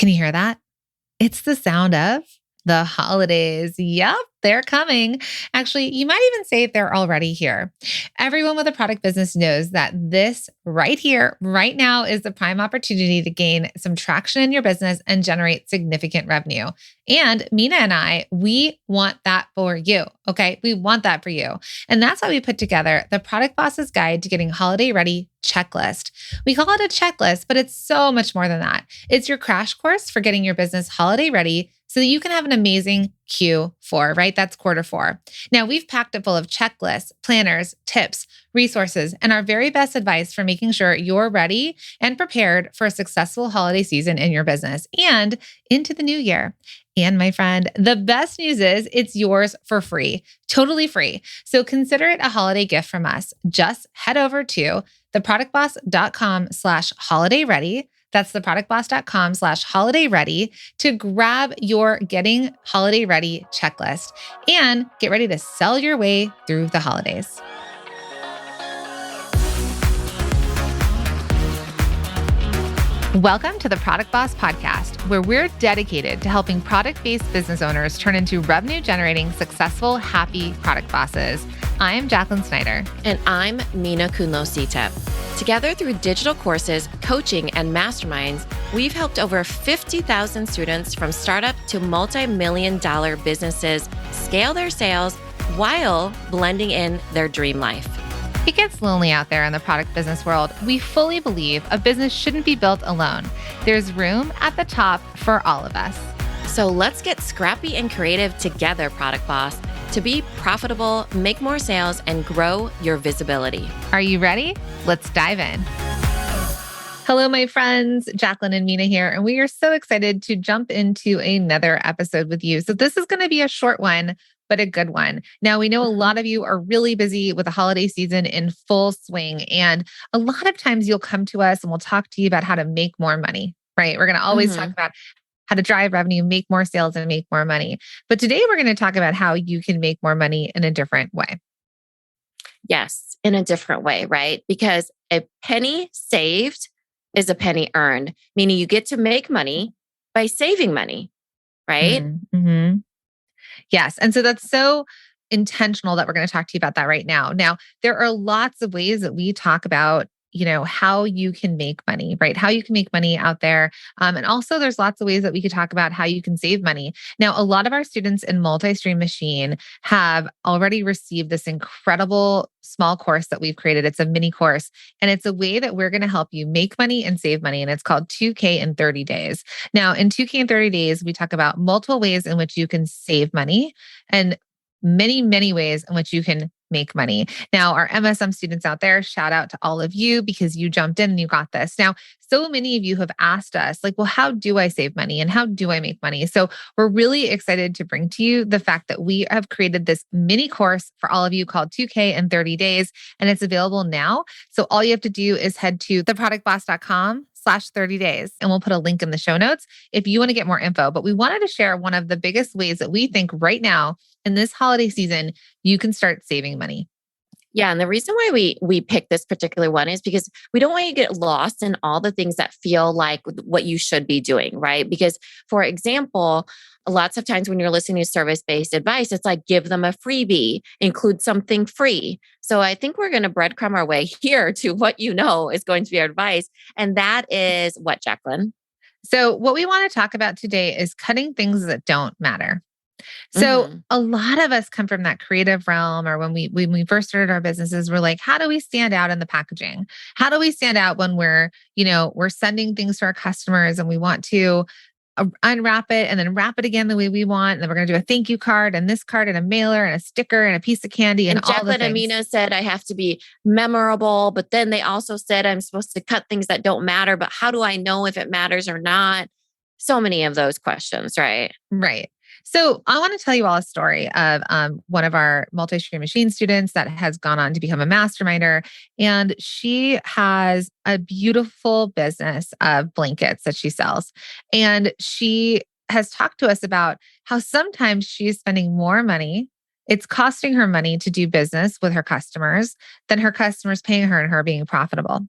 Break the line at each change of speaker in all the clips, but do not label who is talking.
Can you hear that? It's the sound of the holidays. Yep, they're coming. Actually, you might even say they're already here. Everyone with a product business knows that this right here, right now, is the prime opportunity to gain some traction in your business and generate significant revenue. And Mina and I, we want that for you. Okay. We want that for you. And that's why we put together the Product Boss's Guide to Getting Holiday Ready checklist. We call it a checklist, but it's so much more than that. It's your crash course for getting your business holiday ready so that you can have an amazing Q4, right? That's Q4. Now, we've packed it full of checklists, planners, tips, resources, and our very best advice for making sure you're ready and prepared for a successful holiday season in your business and into the new year. And my friend, the best news is it's yours for free, totally free. So consider it a holiday gift from us. Just head over to theproductboss.com/holiday ready. That's theproductboss.com/holiday ready to grab your Getting Holiday Ready checklist and get ready to sell your way through the holidays. Welcome to the Product Boss Podcast, where we're dedicated to helping product-based business owners turn into revenue-generating, successful, happy product bosses. I'm Jacqueline Snyder.
And I'm Mina Kunlo-Sita. Together through digital courses, coaching, and masterminds, we've helped over 50,000 students from startup to multi-million-dollar businesses scale their sales while blending in their dream life.
It gets lonely out there in the product business world. We fully believe a business shouldn't be built alone. There's room at the top for all of us.
So let's get scrappy and creative together, Product Boss, to be profitable, make more sales, and grow your visibility.
Are you ready? Let's dive in. Hello, my friends. Jacqueline and Mina here, and we are so excited to jump into another episode with you. So this is going to be a short one, but a good one. Now, we know a lot of you are really busy with the holiday season in full swing. And a lot of times you'll come to us and we'll talk to you about how to make more money, right? We're going to always talk about how to drive revenue, make more sales, and make more money. But today we're going to talk about how you can make more money in a different way.
Yes, in a different way, right? Because a penny saved is a penny earned, meaning you get to make money by saving money, right?
Mm-hmm. Yes. And so that's so intentional that we're going to talk to you about that right now. Now, there are lots of ways that we talk about, how you can make money, right? How you can make money out there. And also there's lots of ways that we could talk about how you can save money. Now, a lot of our students in Multi-Stream Machine have already received this incredible small course that we've created. It's a mini course, and it's a way that we're going to help you make money and save money. And it's called 2K in 30 days. Now, in 2K in 30 days, we talk about multiple ways in which you can save money and many, many ways in which you can make money. Now, our MSM students out there, shout out to all of you because you jumped in and you got this. Now, so many of you have asked us, well, how do I save money and how do I make money? So we're really excited to bring to you the fact that we have created this mini course for all of you called 2K in 30 days, and it's available now. So all you have to do is head to theproductboss.com/30 days, and we'll put a link in the show notes if you want to get more info. But we wanted to share one of the biggest ways that we think right now in this holiday season, you can start saving money.
Yeah. And the reason why we pick this particular one is because we don't want you to get lost in all the things that feel like what you should be doing, right? Because for example, lots of times when you're listening to service-based advice, it's like, give them a freebie, include something free. So I think we're going to breadcrumb our way here to what is going to be our advice. And that is what, Jacqueline?
So what we want to talk about today is cutting things that don't matter. So a lot of us come from that creative realm, or when we first started our businesses, we're like, how do we stand out in the packaging? How do we stand out when we're sending things to our customers and we want to unwrap it and then wrap it again the way we want. And then we're going to do a thank you card and this card and a mailer and a sticker and a piece of candy and all the
Jacqueline
things.
Amina said, I have to be memorable, but then they also said I'm supposed to cut things that don't matter, but how do I know if it matters or not? So many of those questions, right?
Right. So I want to tell you all a story of one of our Multi-Stream Machine students that has gone on to become a masterminder. And she has a beautiful business of blankets that she sells. And she has talked to us about how sometimes she's spending more money. It's costing her money to do business with her customers than her customers paying her and her being profitable.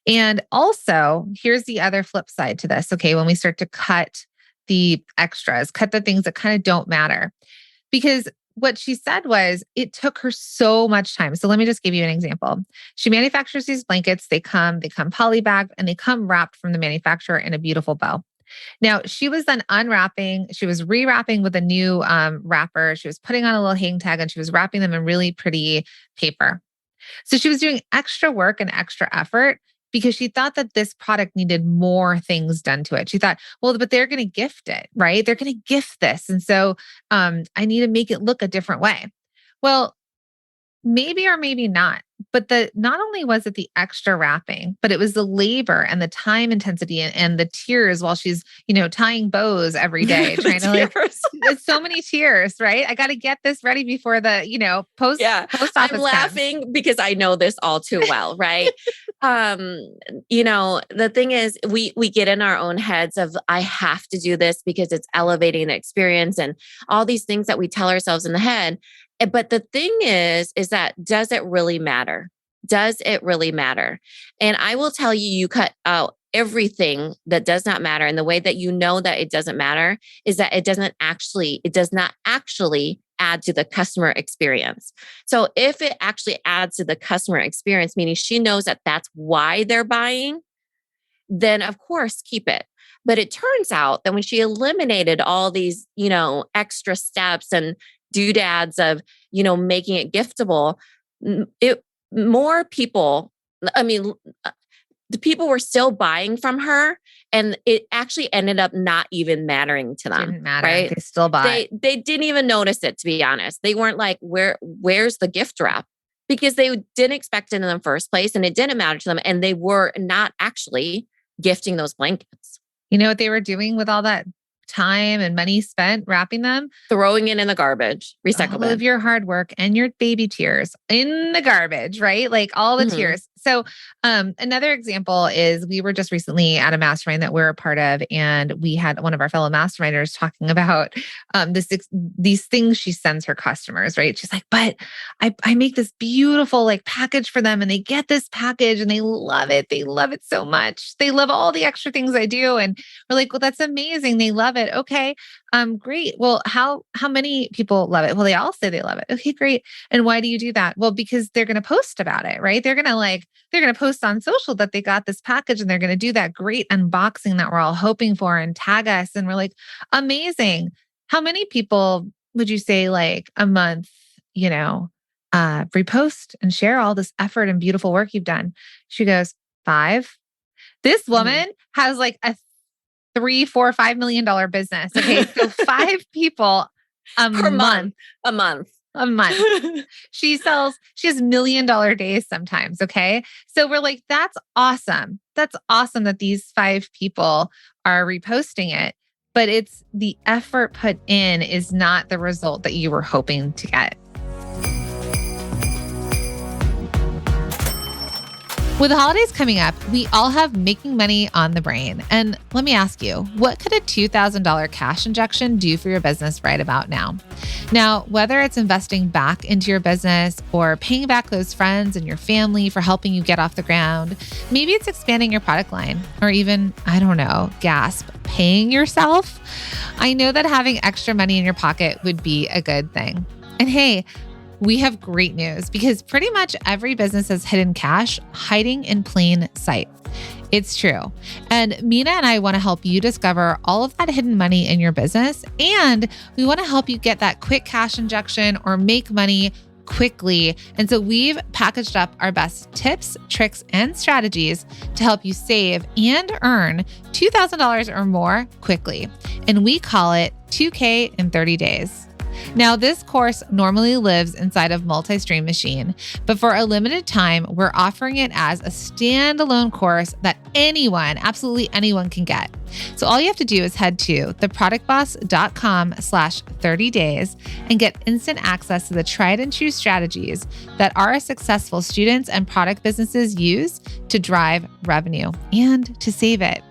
And also, here's the other flip side to this. Okay. When we start to cut the extras, cut the things that kind of don't matter. Because what she said was it took her so much time. So let me just give you an example. She manufactures these blankets. They come polybagged and they come wrapped from the manufacturer in a beautiful bow. Now she was then unwrapping. She was rewrapping with a new wrapper. She was putting on a little hang tag and she was wrapping them in really pretty paper. So she was doing extra work and extra effort because she thought that this product needed more things done to it. She thought, well, but they're going to gift it, right? They're going to gift this. And so I need to make it look a different way. Well, maybe or maybe not. But not only was it the extra wrapping, but it was the labor and the time intensity and the tears while she's, tying bows every day, trying to it's so many tears, right? I got to get this ready before the, post office
I'm
comes.
laughing because I know this all too well, right? The thing is we get in our own heads of I have to do this because it's elevating the experience and all these things that we tell ourselves in the head. But the thing is that does it really matter? Does it really matter? And I will tell you, you cut out everything that does not matter. And the way that you know that it doesn't matter is that it does not actually add to the customer experience. So if it actually adds to the customer experience, meaning she knows that that's why they're buying, then of course keep it. But it turns out that when she eliminated all these, extra steps and doodads of, making it giftable, more people, the people were still buying from her and it actually ended up not even mattering to them.
Didn't matter.
Right?
They still bought.
They didn't even notice it, to be honest. They weren't like, where's the gift wrap? Because they didn't expect it in the first place and it didn't matter to them. And they were not actually gifting those blankets.
You know what they were doing with all that time and money spent wrapping them?
Throwing it in the garbage, recycle bin.
All of your hard work and your baby tears in the garbage, right? Like all the tears. So another example is we were just recently at a mastermind that we're a part of, and we had one of our fellow masterminders talking about these things she sends her customers, right? She's like, but I make this beautiful like package for them and they get this package and they love it. They love it so much. They love all the extra things I do. And we're like, well, that's amazing. They love it. Okay. Great. Well, how many people love it? Well, they all say they love it. Okay, great. And why do you do that? Well, because they're going to post about it, right? They're going to post on social that they got this package and they're going to do that great unboxing that we're all hoping for and tag us. And we're like, amazing. How many people would you say like a month, repost and share all this effort and beautiful work you've done? She goes, 5. This woman has like a $3, $4, $5 million business. Okay. So 5 people a month. A month. She has $1 million days sometimes. Okay. So we're like, that's awesome. That's awesome that these 5 people are reposting it, but it's the effort put in is not the result that you were hoping to get. With the holidays coming up, we all have making money on the brain. And let me ask you, what could a $2,000 cash injection do for your business right about now? Now, whether it's investing back into your business or paying back those friends and your family for helping you get off the ground, maybe it's expanding your product line or even, paying yourself. I know that having extra money in your pocket would be a good thing. And hey, we have great news because pretty much every business has hidden cash hiding in plain sight. It's true. And Mina and I want to help you discover all of that hidden money in your business. And we want to help you get that quick cash injection or make money quickly. And so we've packaged up our best tips, tricks, and strategies to help you save and earn $2,000 or more quickly. And we call it 2K in 30 days. Now, this course normally lives inside of Multi-Stream Machine, but for a limited time, we're offering it as a standalone course that anyone, absolutely anyone can get. So all you have to do is head to theproductboss.com/30 days and get instant access to the tried and true strategies that our successful students and product businesses use to drive revenue and to save it.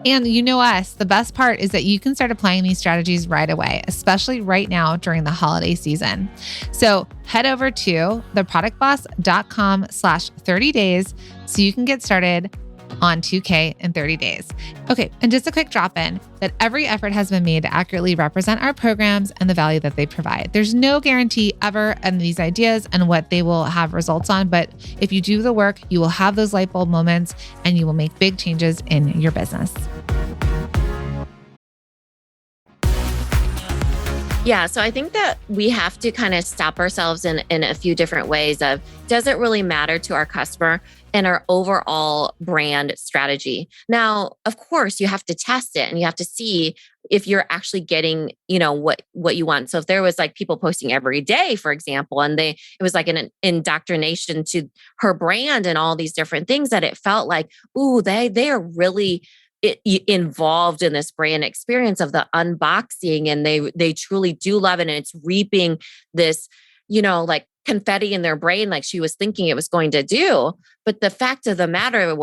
And you know us, the best part is that you can start applying these strategies right away, especially right now during the holiday season. So head over to theproductboss.com/30 days so you can get started on 2K in 30 days. Okay, and just a quick drop in that every effort has been made to accurately represent our programs and the value that they provide. There's no guarantee ever in these ideas and what they will have results on, but if you do the work, you will have those light bulb moments and you will make big changes in your business.
Yeah. So I think that we have to kind of stop ourselves in a few different ways of, does it really matter to our customer and our overall brand strategy? Now, of course, you have to test it and you have to see if you're actually getting, what you want. So if there was like people posting every day, for example, and it was like an indoctrination to her brand and all these different things, that it felt like, ooh, they are really involved in this brand experience of the unboxing, and they truly do love it, and it's reaping this, like confetti in their brain, like she was thinking it was going to do. But the fact of the matter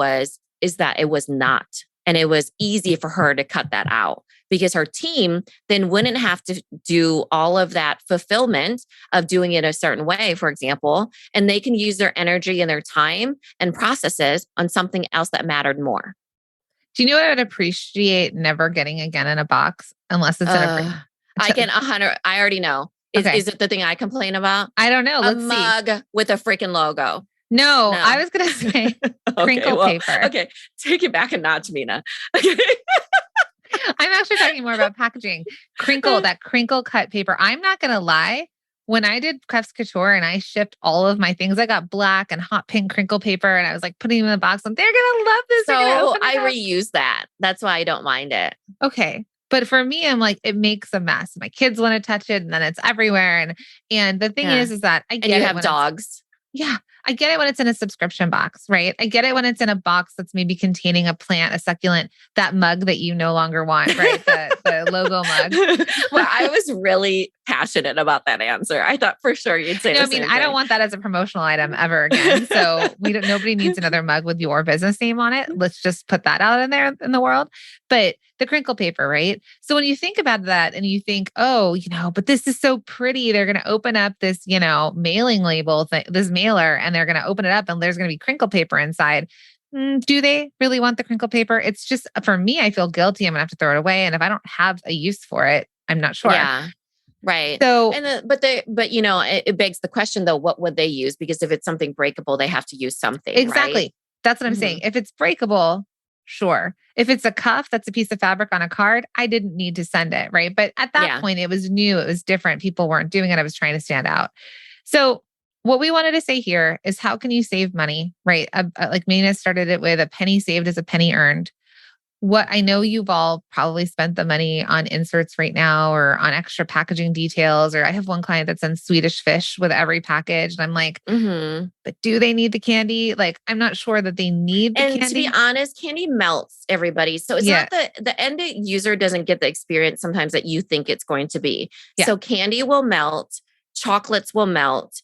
is that it was not, and it was easy for her to cut that out because her team then wouldn't have to do all of that fulfillment of doing it a certain way, for example, and they can use their energy and their time and processes on something else that mattered more.
Do you know what I would appreciate never getting again in a box unless it's in a
I can 100. I already know. Is it the thing I complain about?
I don't know. Let's see.
A mug with a freaking logo.
No, I was going to say crinkle paper.
Okay. Take it back a notch, Mina. Okay.
I'm actually talking more about packaging. That crinkle cut paper. I'm not going to lie. When I did Crafts Couture and I shipped all of my things, I got black and hot pink crinkle paper and I was like putting them in the box and they're going to love this.
So I reuse that. That's why I don't mind it.
Okay. But for me, I'm like, it makes a mess. My kids want to touch it and then it's everywhere. And the thing is that I get it.
And you have dogs.
Yeah. I get it when it's in a subscription box, right? I get it when it's in a box that's maybe containing a plant, a succulent, that mug that you no longer want, right? The logo mug.
Well, I was really passionate about that answer. I thought for sure you'd say
I don't want that as a promotional item ever again. So nobody needs another mug with your business name on it. Let's just put that out in there in the world. But the crinkle paper, right? So when you think about that and you think, oh, but this is so pretty. They're going to open up this, mailing label, this mailer, and they're going to open it up and there's going to be crinkle paper inside. Do they really want the crinkle paper? It's just, for me, I feel guilty. I'm going to have to throw it away. And if I don't have a use for it, I'm not sure.
Yeah. Right.
So,
it begs the question though, what would they use? Because if it's something breakable, they have to use something.
Exactly.
Right?
That's what I'm saying. If it's breakable, sure. If it's a cuff, that's a piece of fabric on a card, I didn't need to send it. Right. But at that point, it was new. It was different. People weren't doing it. I was trying to stand out. So what we wanted to say here is, how can you save money? Right. Like Mina started it with, a penny saved is a penny earned. What I know, you've all probably spent the money on inserts right now or on extra packaging details. Or I have one client that sends Swedish fish with every package. And I'm like, but do they need the candy? Like, I'm not sure that they need the candy.
And to be honest, candy melts everybody. So it's not the end user doesn't get the experience sometimes that you think it's going to be. Yeah. So candy will melt, chocolates will melt.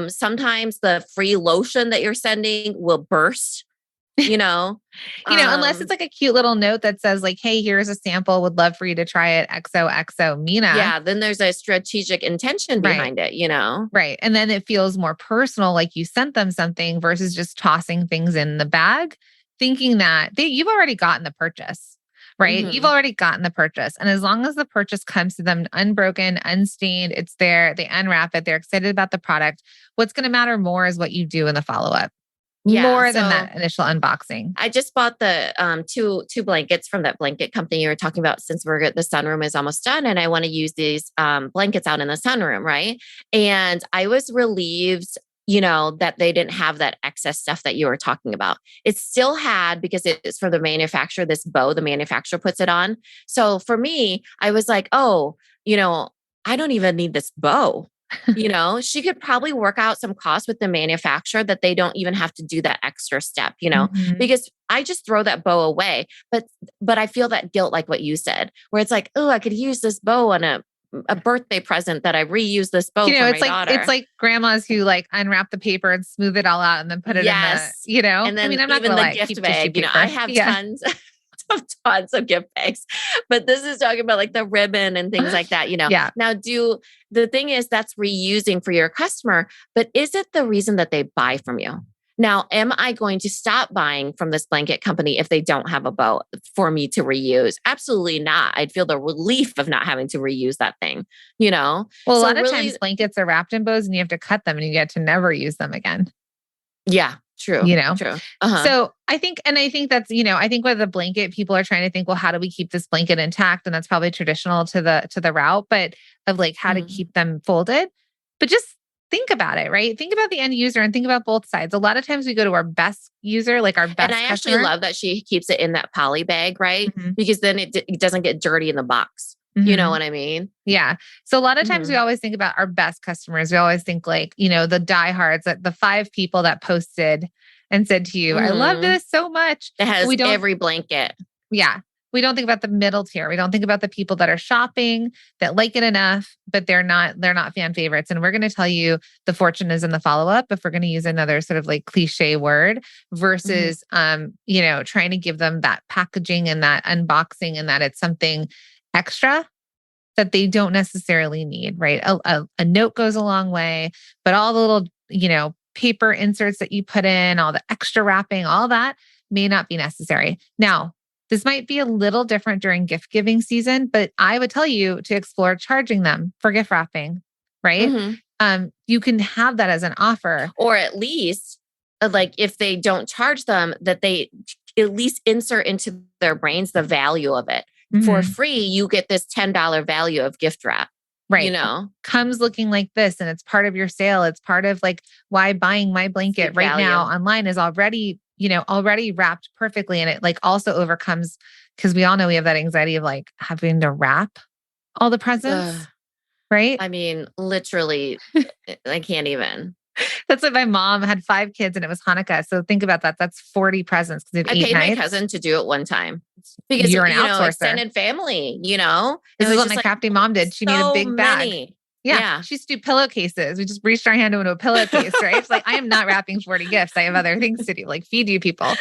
Sometimes the free lotion that you're sending will burst.
Unless it's like a cute little note that says like, hey, here's a sample, would love for you to try it. XOXO Mina.
Yeah. Then there's a strategic intention behind it,
Right. And then it feels more personal, like you sent them something versus just tossing things in the bag, thinking that you've already gotten the purchase, right? You've already gotten the purchase. And as long as the purchase comes to them unbroken, unstained, it's there, they unwrap it, they're excited about the product. What's going to matter more is what you do in the follow-up. More than that initial unboxing.
I just bought the two blankets from that blanket company you were talking about, since the sunroom is almost done and I want to use these blankets out in the sunroom, right? And I was relieved, that they didn't have that excess stuff that you were talking about. It still had, because it's from the manufacturer, this bow, the manufacturer puts it on. So for me, I was like, oh, I don't even need this bow. She could probably work out some costs with the manufacturer that they don't even have to do that extra step, because I just throw that bow away. But I feel that guilt, like what you said, where it's like, oh, I could use this bow on a birthday present that I reuse this bow for my daughter.
It's like grandmas who like unwrap the paper and smooth it all out and then put it in the,
And then I'm not even the gift bag, I have tons of gift bags, but this is talking about like the ribbon and things like that,
Yeah.
Now the thing is, that's reusing for your customer, but is it the reason that they buy from you? Now, am I going to stop buying from this blanket company if they don't have a bow for me to reuse? Absolutely not. I'd feel the relief of not having to reuse that thing, you know?
Well, a
So
lot of times
really,
blankets are wrapped in bows and you have to cut them and you get to never use them again,
yeah,
you
true,
know?
true. Uh-huh.
So I think that's, I think with the blanket, people are trying to think, well, how do we keep this blanket intact? And that's probably traditional to the route, but of like how to
Mhm.
keep them folded. But just think about it, right? Think about the end user and think about both sides. A lot of times we go to our best user, like our
And
best
I actually
customer.
love that she keeps it in that poly bag, right?
Mhm.
Because then it doesn't get dirty in the box. You know
Mhm.
what I mean?
Yeah. So a lot of times we
Mhm.
always think about our best customers. We always think like, the diehards, that the 5 people that posted and said to you, I love
Mhm.
this so much.
It
But
has
we don't,
every blanket.
yeah. We don't think about the middle tier. We don't think about the people that are shopping, that like it enough, but they're not fan favorites. And we're going to tell you the fortune is in the follow-up, if we're going to use another sort of like cliche word
Mhm.
versus trying to give them that packaging and that unboxing and that it's something extra that they don't necessarily need, right? A note goes a long way, but all the little, paper inserts that you put in, all the extra wrapping, all that may not be necessary. Now, this might be a little different during gift giving season, but I would tell you to explore charging them for gift wrapping, right?
Mhm.
You can have that as an offer.
Or at least, like if they don't charge them, that they at least insert into their brains the value of it. For
Mhm.
free, you get this $10 value of gift wrap, you
Right.
know?
Comes looking like this and it's part of your sale. It's part of like why buying my blanket
Seed
right now
value.
online is already wrapped perfectly. And it like also overcomes because we all know we have that anxiety of like having to wrap all the
Ugh.
presents, right?
I mean, literally, I can't even.
That's what my mom had 5 kids and it was Hanukkah. So think about that. That's 40 presents because we have
I
eight
paid my
nights.
cousin to do it one time because,
You're an outsourcer.
extended family, it
This is
was
what
just
my
like
crafty mom did. She made a
so
big bag.
many.
Yeah,
Yeah.
she used to do pillowcases. We just reached our hand into a pillowcase, right? It's like I am not wrapping 40 gifts. I have other things to do, like feed you people.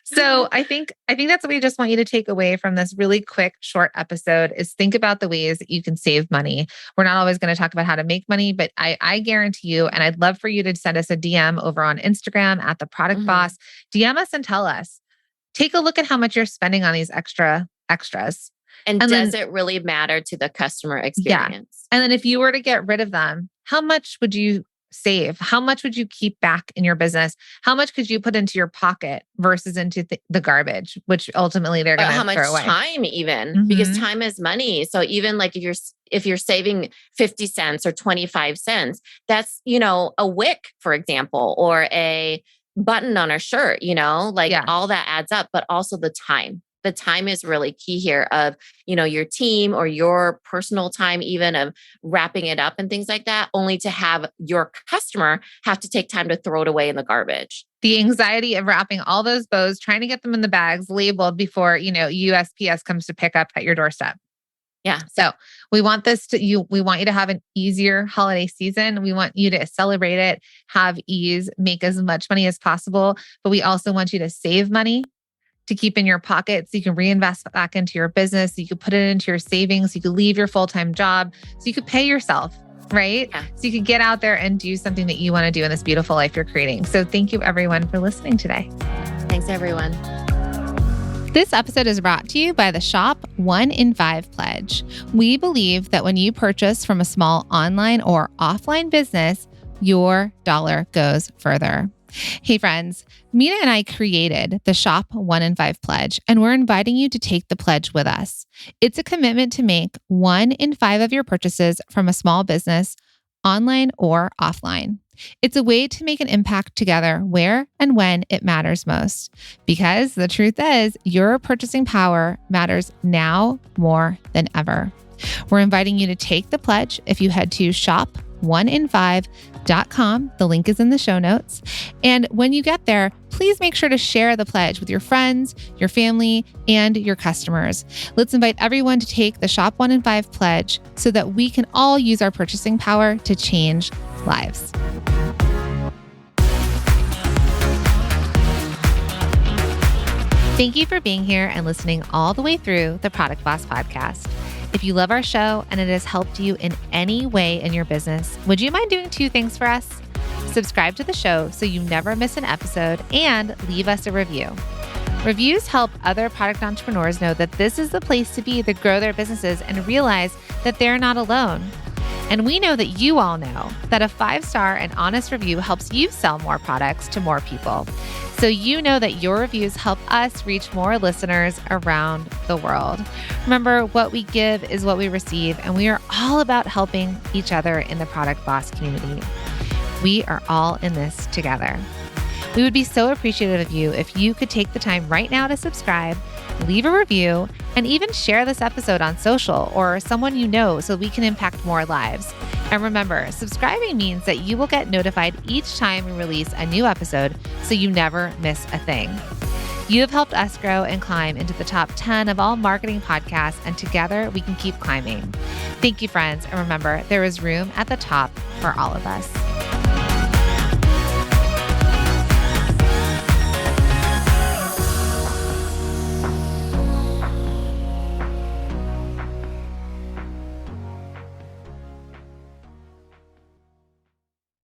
So I think that's what we just want you to take away from this really quick, short episode is think about the ways that you can save money. We're not always going to talk about how to make money, but I guarantee you, and I'd love for you to send us a DM over on Instagram at the product
Mhm.
boss. DM us and tell us. Take a look at how much you're spending on these extras.
And
And
does
then
it really matter to the customer
yeah.
experience?
And then if you were to get rid of them, how much would you save? How much would you keep back in your business? How much could you put into your pocket versus into the garbage, which ultimately they're going
How
to throw
much
away?
time even? Because
Hmm.
time is money. So even like if you're saving 50 cents or 25 cents, that's, a wick, for example, or a button on a shirt, like
Yeah.
all that adds up, but also the time. The time is really key here of, your team or your personal time, even of wrapping it up and things like that, only to have your customer have to take time to throw it away in the garbage.
The anxiety of wrapping all those bows, trying to get them in the bags labeled before, USPS comes to pick up at your doorstep.
Yeah.
So we want we want you to have an easier holiday season. We want you to celebrate it, have ease, make as much money as possible. But we also want you to save money to keep in your pocket so you can reinvest back into your business. So you could put it into your savings. So you could leave your full-time job. So you could pay yourself, right?
Yeah.
So you could get out there and do something that you want to do in this beautiful life you're creating. So thank you everyone for listening today.
Thanks, everyone.
This episode is brought to you by the Shop 1 in 5 Pledge. We believe that when you purchase from a small online or offline business, your dollar goes further. Hey friends, Mina and I created the Shop 1 in 5 Pledge, and we're inviting you to take the pledge with us. It's a commitment to make 1 in 5 of your purchases from a small business, online or offline. It's a way to make an impact together where and when it matters most. Because the truth is, your purchasing power matters now more than ever. We're inviting you to take the pledge if you head to shop1in5.com. The link is in the show notes. And when you get there, please make sure to share the pledge with your friends, your family, and your customers. Let's invite everyone to take the Shop 1 in 5 pledge so that we can all use our purchasing power to change lives. Thank you for being here and listening all the way through the Product Boss podcast. If you love our show and it has helped you in any way in your business, would you mind doing 2 things for us? Subscribe to the show so you never miss an episode, and leave us a review. Reviews help other product entrepreneurs know that this is the place to be to grow their businesses and realize that they're not alone. And we know that you all know that a 5-star and honest review helps you sell more products to more people. So you know that your reviews help us reach more listeners around the world. Remember, what we give is what we receive, and we are all about helping each other in the Product Boss community. We are all in this together. We would be so appreciative of you if you could take the time right now to subscribe, leave a review, and even share this episode on social or someone you know so we can impact more lives. And remember, subscribing means that you will get notified each time we release a new episode so you never miss a thing. You have helped us grow and climb into the top 10 of all marketing podcasts, and together we can keep climbing. Thank you, friends. And remember, there is room at the top for all of us.